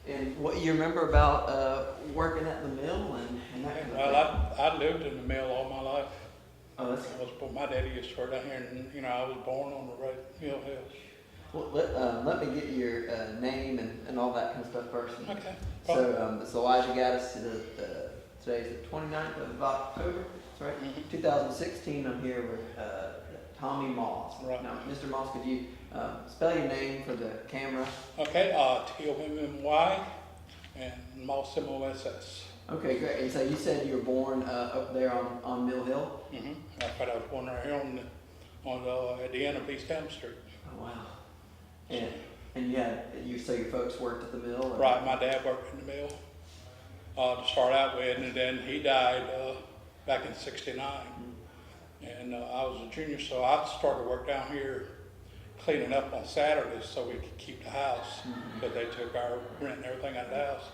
And what you remember about working at the mill and that kind of thing? Well, I lived in the mill all my life. Oh, that's My daddy used to work down here, and I was born on the road, Mill Hill. well. Let me get your name and all that kind of stuff first. Okay. So it's Elijah Gaddis. Today's the 29th of October. That's right. Mhm. 2016. I'm here with Tommy Moss. Right. Now, Mr. Moss, could you spell your name for the camera? Okay. T-O-M-M-Y and Moss M-O-S-S. Okay, great. And so you said you were born up there on Mill Hill. Mm-hmm. That's right. I was born right here at the end of East Elm Street. Oh wow. And so your folks worked at the mill. Or? Right. My dad worked in the mill to start out with, and then he died back in '69. And I was a junior, so I started work down here cleaning up on Saturdays so we could keep the house, because they took our rent and everything out of the house.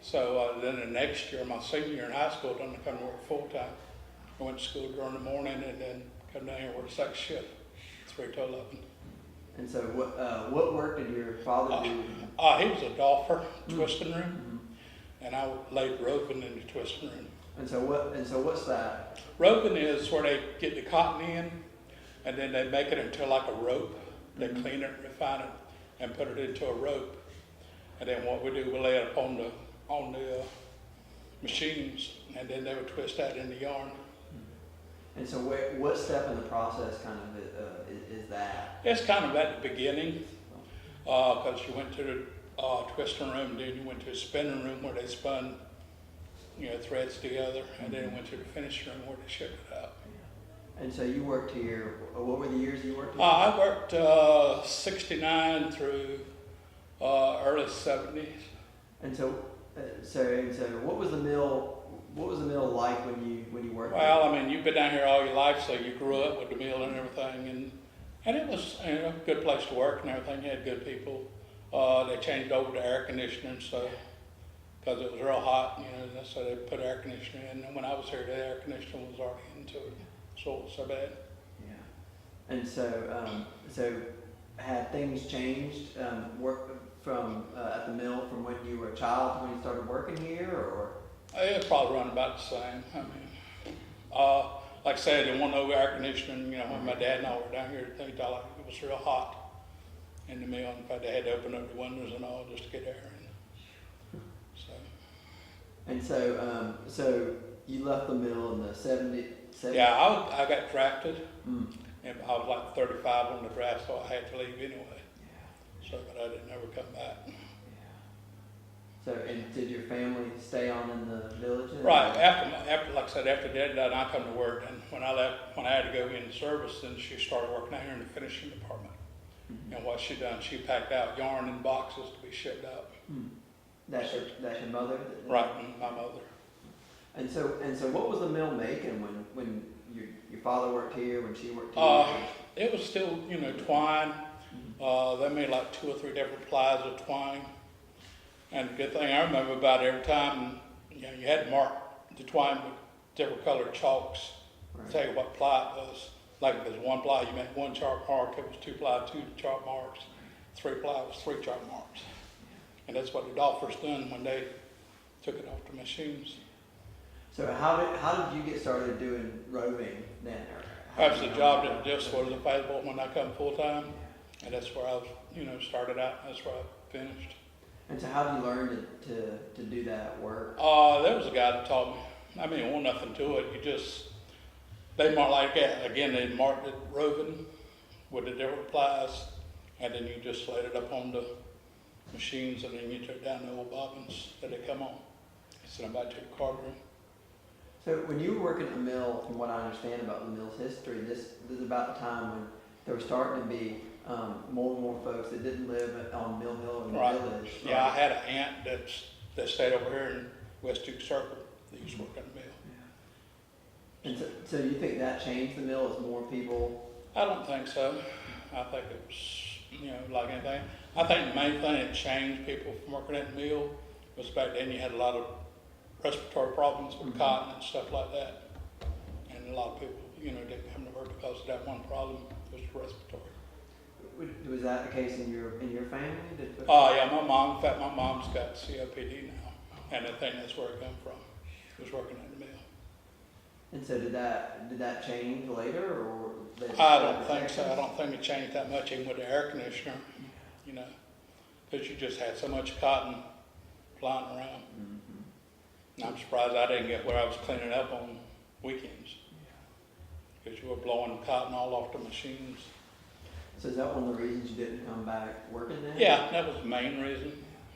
So then the next year, my senior year in high school, I come to work full time. I went to school during the morning and then come down here and work second shift, 3 to 11. And so what work did your father do? He was a golfer, twisting room, and I laid roping in the twisting room. And so what's that? Roping is where they get the cotton in, and then they make it into like a rope. They clean it, refine it, and put it into a rope. And then what we do, we lay it up on the machines, and then they would twist that in the yarn. And so what step in the process kind of is that? It's kind of at the beginning, because you went to the twisting room, then you went to a spinning room where they spun, threads together, and then went to the finishing room where they shipped it out. And so you worked here. What were the years you worked here? I worked '69 through early '70s. And so what was the mill? What was the mill like when you worked? Well, I mean, you've been down here all your life, so you grew up with the mill and everything, and it was a good place to work and everything. You had good people. They changed over to air conditioning, so because it was real hot, so they put air conditioning in. And when I was here, the air conditioning was already into it, so it was so bad. Yeah. And so had things changed work from at the mill from when you were a child to when you started working here, or? It was probably running about the same. I mean, like I said, there wasn't no air conditioning. When my dad and I were down here, it was real hot in the mill. In fact, they had to open up the windows and all just to get air in. So. And so you left the mill in the 70s? Yeah, I got drafted, and I was like 35 on the draft, so I had to leave anyway. Yeah. So, but I didn't ever come back. So, and did your family stay on in the village? Right. After, like I said, after Dad died, I come to work, and when I left, when I had to go into service, then she started working out here in the finishing department. And what she done, she packed out yarn in boxes to be shipped out. That's your mother? Right, my mother. And so what was the mill making when your father worked here, when she worked here? It was still, twine. They made like 2 or 3 different plies of twine. And the good thing I remember about it, every time, you had to mark the twine with different colored chalks. Right. Tell you what ply it was. Like if it was 1 ply, you made 1 chalk mark. If it was 2 ply, 2 chalk marks. 3 ply was 3 chalk marks. And that's what the Dolphins done when they took it off the machines. So how did you get started doing roving then? That was a job that just was available when I come full time, and that's where I was, started out. And that's where I finished. And so how did you learn to do that work? There was a guy that taught me. I mean, it wasn't nothing to it. They marked like that. Again, they marked it roving with the different plies, and then you just laid it up on the machines, and then you took down the old bobbins that they come on. Sent them back to the card room. So when you were working at the mill, from what I understand about the mill's history, this is about the time when there were starting to be more and more folks that didn't live on Mill Hill in the village. Right? Yeah, I had an aunt that stayed over here in West Duke Circle that used to work at the mill. Yeah. And so you think that changed the mill as more people? I don't think so. I think it was, like anything. I think the main thing that changed people from working at the mill was back then you had a lot of respiratory problems with cotton and stuff like that. And a lot of people, didn't come to work because of that one problem, was respiratory. Was that the case in your family? Yeah, my mom, in fact, my mom's got COPD now, and I think that's where it come from. She was working at the mill. And so did that change later, or? I don't think so. I don't think it changed that much even with the air conditioner, you know, because you just had so much cotton flying around. And I'm surprised I didn't get where I was cleaning up on weekends, because you were blowing cotton all off the machines. So is that one of the reasons you didn't come back working then? Yeah, that was the main reason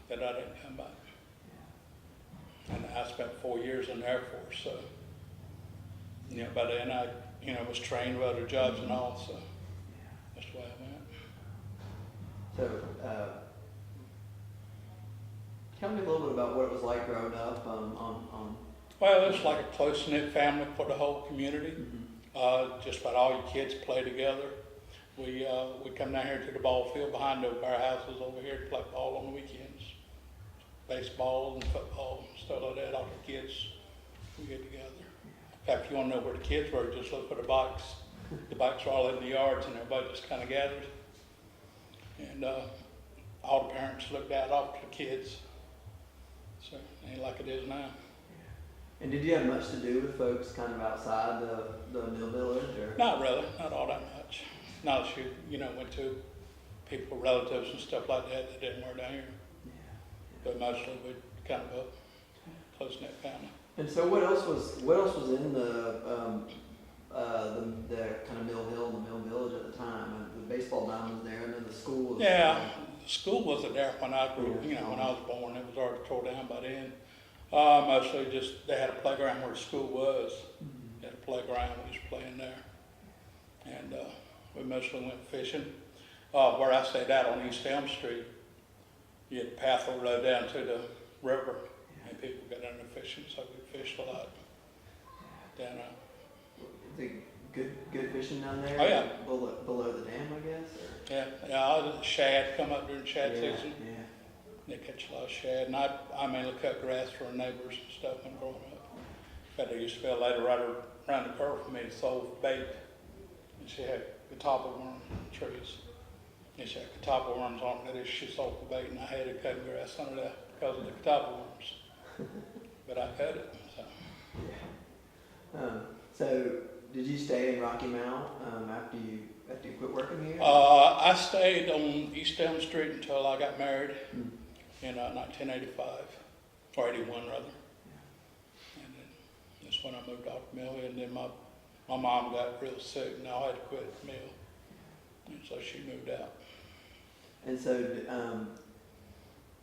that I didn't come back. And I spent 4 years in the Air Force, so, you know, by then I, you know, was trained with other jobs and all, so that's the way I went. So, tell me a little bit about what it was like growing up Well, it's like a close-knit family for the whole community. Just about all your kids play together. We come down here to the ball field behind our houses over here to play ball on the weekends. Baseball and football and stuff like that, all the kids, we get together. In fact, if you want to know where the kids were, just look for the bikes. The bikes are all in the yards and everybody just kind of gathers. And all the parents looked out off the kids. So it ain't like it is now. And did you have much to do with folks kind of outside the mill village, or? Not really, not all that much. Not as you know, went to people, relatives and stuff like that didn't work down here. But mostly we kind of a close-knit family. And so what else was in the kind of Mill Hill, the Mill Village at the time? The baseball diamond was there, and then the school was Yeah, the school wasn't there when I grew. You know, when I was born, it was already tore down by then. Mostly just they had a playground where the school was. They had a playground, we used to play in there, and we mostly went fishing. Where I stayed out on East Elm Street, you had the pathway road down to the river, and people got into fishing, so we fished a lot down there. Is it good fishing down there? Oh, yeah. Below the dam, I guess? Or? Yeah, shad come up during shad season. Yeah. They catch a lot of shad, and I mainly cut grass for our neighbors and stuff when growing up. In fact, there used to be a lady right around the curve from me that sold bait, and she had catawba worm trees. And she had catawba worms on it, that is, she sold the bait, and I had to cut grass under that because of the catawba worms. But I cut it, so. Yeah. So, did you stay in Rocky Mount after you quit working here? I stayed on East Elm Street until I got married in 1985, or 81 rather. And then that's when I moved off the mill, and then my mom got real sick, and I had to quit the mill, and so she moved out. And so,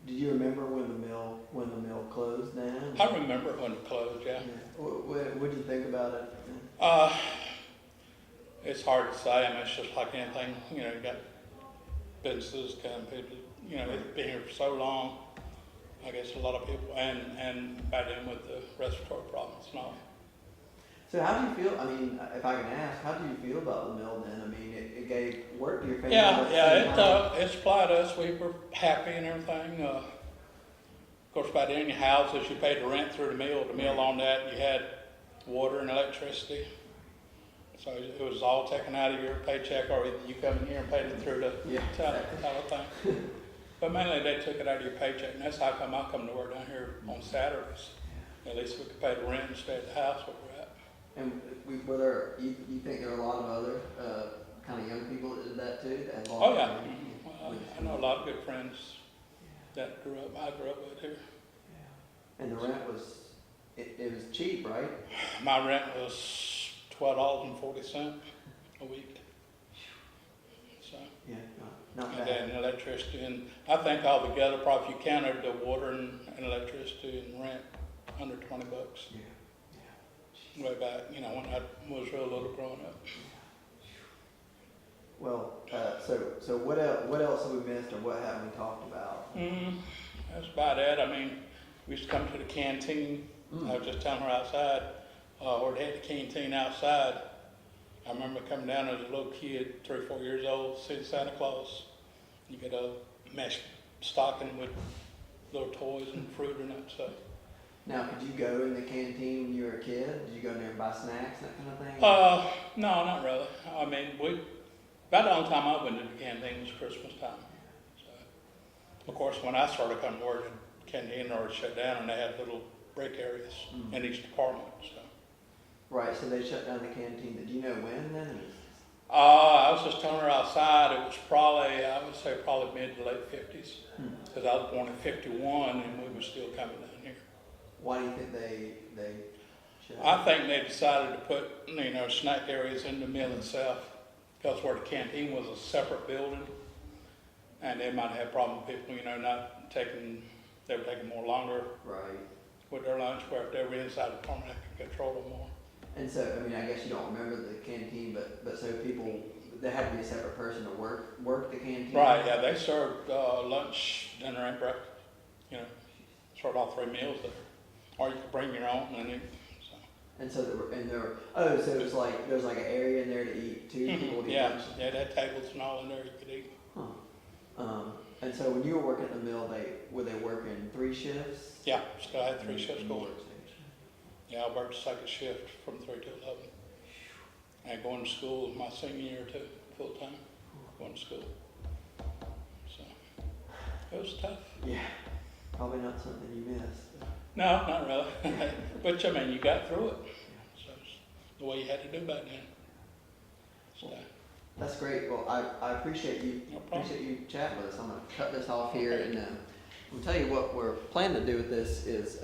do you remember when the mill closed down? I remember when it closed, yeah. What did you think about it? It's hard to say. I mean, it's just like anything. You know, you got businesses, kind of people. You know, they've been here for so long. I guess a lot of people, and back then with the respiratory problems and all. So how do you feel? I mean, if I can ask, how do you feel about the mill then? I mean, it gave work to your family. It supplied us. We were happy and everything. Of course, by then your houses, you paid the rent through the mill. The mill on that, you had water and electricity. So it was all taken out of your paycheck, or you come in here and paid it through the thing. But mainly they took it out of your paycheck, and that's how come I come to work down here on Saturdays. At least we could pay the rent and stay at the house where we're at. And were there, you think there are a lot of other kind of young people that did that too? That had Oh yeah, I know a lot of good friends that I grew up with here. And the rent was, it was cheap, right? My rent was $12.40 a week. So. Yeah, not And bad. then electricity, and I think altogether, probably if you counted the water and electricity and rent, under $20. Yeah. Way back, you know, when I was real little growing up. Well, so what else have we missed, or what haven't we talked about? That's about it. I mean, we used to come to the canteen. I was just telling her outside, or they had the canteen outside. I remember coming down as a little kid, 3 or 4 years old, seeing Santa Claus. You get a mesh stocking with little toys and fruit in it. So. Now, could you go in the canteen when you were a kid? Did you go in there and buy snacks, that kind of thing? No, not really. I mean, About the only time I went to the canteen was Christmas time. So, of course, when I started coming to work, the canteen already shut down and they had little break areas in each department, so. Right, so they shut down the canteen. Do you know when then? I was just telling her outside, it was probably, I would say probably mid to late 50s. Because I was born in 51 and we were still coming down here. Why do you think they shut down? I think they decided to put, snack areas in the mill itself. Because where the canteen was a separate building. And they might have problem with people, not taking, they were taking more longer Right. with their lunch, where if they were inside the department, they could control them more. And so, I mean, I guess you don't remember the canteen, but so people, there had to be a separate person to work the canteen? Right, yeah, they served lunch, dinner, and breakfast. Served all 3 meals there. Or you could bring your own and eat. So. And so so it was like, there was like an area in there to eat too? People would eat Yeah, lunch? yeah, they had tables and all in there you could eat. Huh. And so when you were working at the mill, were they working 3 shifts? Yeah, still had 3 shifts And going. workstation? Yeah, I worked the second shift from 3 to 11. And going to school my senior year too, full time, going to school. So, it was tough. Yeah, probably not something you missed. No, not really. But I mean, you got through it. So it's the way you had to do back then. So, That's great. Well, I appreciate you. No problem. Appreciate you chatting with us. I'm gonna cut this off here, and I'll tell you what we're planning to do with this is